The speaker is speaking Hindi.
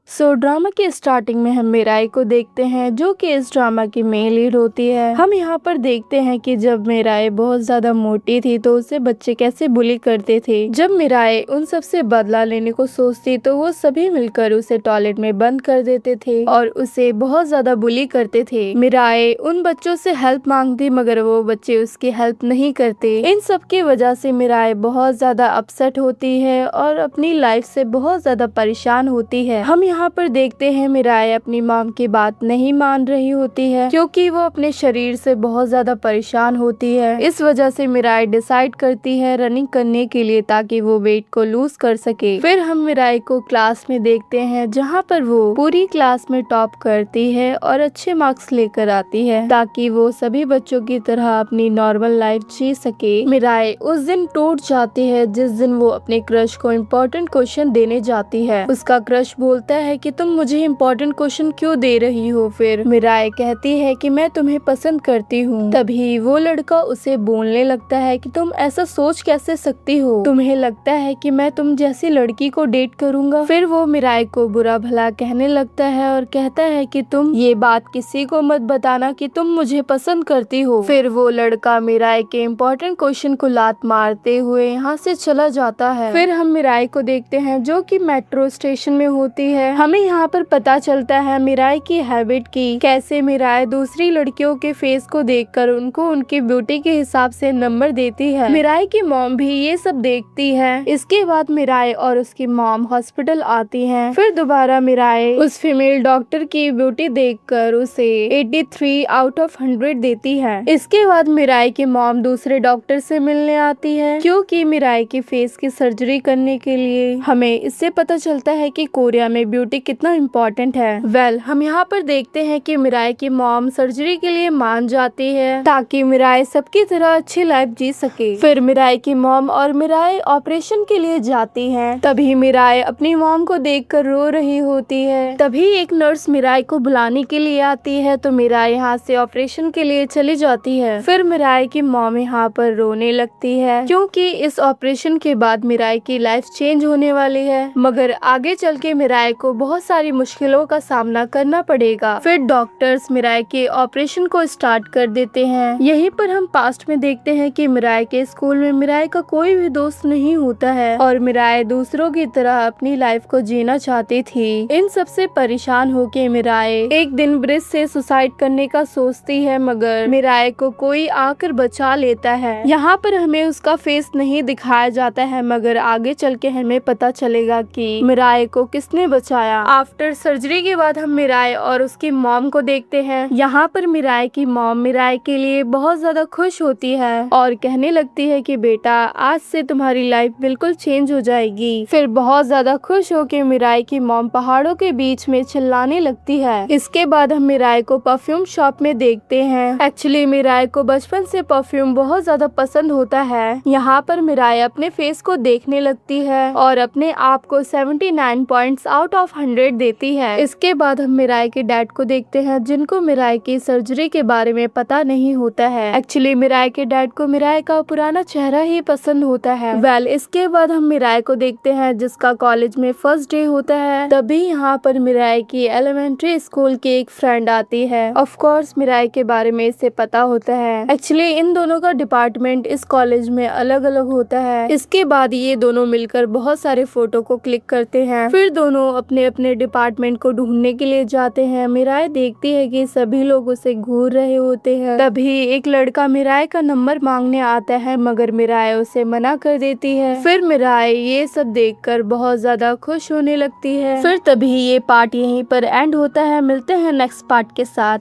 ड्रामा की स्टार्टिंग में हम मिराई को देखते हैं जो कि इस ड्रामा की मेन लीड होती है। हम यहाँ पर देखते हैं कि जब मिराई बहुत ज्यादा मोटी थी तो उसे बच्चे कैसे बुली करते थे। जब मिराई उन सब से बदला लेने को सोचती तो वो सभी मिलकर उसे टॉयलेट में बंद कर देते थे और उसे बहुत ज्यादा बुली करते थे। मिराई उन बच्चों से हेल्प मांगती मगर वो बच्चे उसकी हेल्प नहीं करते। इन सब की वजह से मिराई बहुत ज्यादा अपसेट होती है और अपनी लाइफ से बहुत ज्यादा परेशान होती है। हम यहाँ पर देखते हैं मिराई अपनी मॉम की बात नहीं मान रही होती है क्योंकि वो अपने शरीर से बहुत ज्यादा परेशान होती है। इस वजह से मिराई डिसाइड करती है रनिंग करने के लिए ताकि वो वेट को लूज कर सके। फिर हम मिराई को क्लास में देखते हैं जहाँ पर वो पूरी क्लास में टॉप करती है और अच्छे मार्क्स लेकर आती है ताकि वो सभी बच्चों की तरह अपनी नॉर्मल लाइफ जी सके। मिराई उस दिन टूट जाती है जिस दिन वो अपने क्रश को इम्पोर्टेंट क्वेश्चन देने जाती है। उसका क्रश बोलता है कि तुम मुझे इम्पोर्टेंट क्वेश्चन क्यों दे रही हो। फिर मिराई कहती है कि मैं तुम्हें पसंद करती हूँ। तभी वो लड़का उसे बोलने लगता है कि तुम ऐसा सोच कैसे सकती हो, तुम्हें लगता है कि मैं तुम जैसी लड़की को डेट करूंगा। फिर वो मिराई को बुरा भला कहने लगता है और कहता है कि तुम ये बात किसी को मत बताना कि तुम मुझे पसंद करती हो। फिर वो लड़का मिराई के इम्पोर्टेंट क्वेश्चन को लात मारते हुए यहाँ से चला जाता है। फिर हम मिराई को देखते हैं जो कि मेट्रो स्टेशन में होती है। हमें यहाँ पर पता चलता है मिराई की हैबिट की, कैसे मिराई दूसरी लड़कियों के फेस को देखकर उनको उनकी ब्यूटी के हिसाब से नंबर देती है। मिराई की मॉम भी ये सब देखती है। इसके बाद मिराई और उसकी मॉम हॉस्पिटल आती हैं। फिर दोबारा मिराई उस फीमेल डॉक्टर की ब्यूटी देखकर उसे 83 आउट ऑफ 100 देती है। इसके बाद मिराई की मॉम दूसरे डॉक्टर से मिलने आती है क्योंकि मिराई की फेस की सर्जरी करने के लिए। हमें इससे पता चलता है कि कोरिया में ब्यूटी कितना इम्पोर्टेंट है। हम यहाँ पर देखते हैं कि मिराई की मॉम सर्जरी के लिए मान जाती है ताकि मिराई सबकी तरह अच्छी लाइफ जी सके। फिर मिराई की मॉम और मिराई ऑपरेशन के लिए जाती हैं। तभी मिराई अपनी मॉम को देखकर रो रही होती है। तभी एक नर्स मिराई को बुलाने के लिए आती है तो मिराई यहाँ से ऑपरेशन के लिए चली जाती है। फिर मिराई की मॉम यहाँ पर रोने लगती है क्योंकि इस ऑपरेशन के बाद मिराई की लाइफ चेंज होने वाली है मगर आगे चल के मिराई को बहुत सारी मुश्किलों का सामना करना पड़ेगा। फिर डॉक्टर्स मिराई के ऑपरेशन को स्टार्ट कर देते हैं। यहीं पर हम पास्ट में देखते हैं कि मिराई के स्कूल में मिराई का कोई भी दोस्त नहीं होता है और मिराई दूसरों की तरह अपनी लाइफ को जीना चाहती थी। इन सब से परेशान होके मिराई एक दिन ब्रिज से सुसाइड करने का सोचती है मगर मिराई को कोई आकर बचा लेता है। यहाँ पर हमें उसका फेस नहीं दिखाया जाता है मगर आगे चल के हमें पता चलेगा कि मिराई को किसने बचाया। आफ्टर सर्जरी के बाद हम मिराई और उसकी मॉम को देखते हैं। यहाँ पर मिराई की मॉम मिराई के लिए बहुत ज्यादा खुश होती है और कहने लगती है कि बेटा आज से तुम्हारी लाइफ बिल्कुल चेंज हो जाएगी। फिर बहुत ज्यादा खुश होकर मिराई की मॉम पहाड़ों के बीच में चिल्लाने लगती है। इसके बाद हम मिराई को परफ्यूम शॉप में देखते हैं। एक्चुअली मिराई को बचपन से परफ्यूम बहुत ज्यादा पसंद होता है। यहाँ पर मिराई अपने फेस को देखने लगती है और अपने आप को 79 पॉइंट्स आउट ऑफ 100 देती है। इसके बाद हम मिराई के डैड को देखते हैं जिनको मिराई की सर्जरी के बारे में पता नहीं होता है। एक्चुअली मिराई के डैड को मिराई का पुराना चेहरा ही पसंद होता है। इसके बाद हम मिराई को देखते हैं जिसका कॉलेज में फर्स्ट डे होता है। तभी यहाँ पर मिराई की एलिमेंट्री स्कूल की एक फ्रेंड आती है। ऑफ कोर्स मिराई के बारे में इसे पता होता है। एक्चुअली इन दोनों का डिपार्टमेंट इस कॉलेज में अलग अलग होता है। इसके बाद ये दोनों मिलकर बहुत सारे फोटो को क्लिक करते हैं। फिर दोनों अपने अपने डिपार्टमेंट को ढूंढने के लिए जाते हैं। मिराई देखती है कि सभी लोग उसे घूर रहे होते हैं। तभी एक लड़का मिराई का नंबर मांगने आता है मगर मिराई उसे मना कर देती है। फिर मिराई ये सब देखकर बहुत ज्यादा खुश होने लगती है। फिर तभी ये पार्ट यहीं पर एंड होता है। मिलते हैं नेक्स्ट पार्ट के साथ।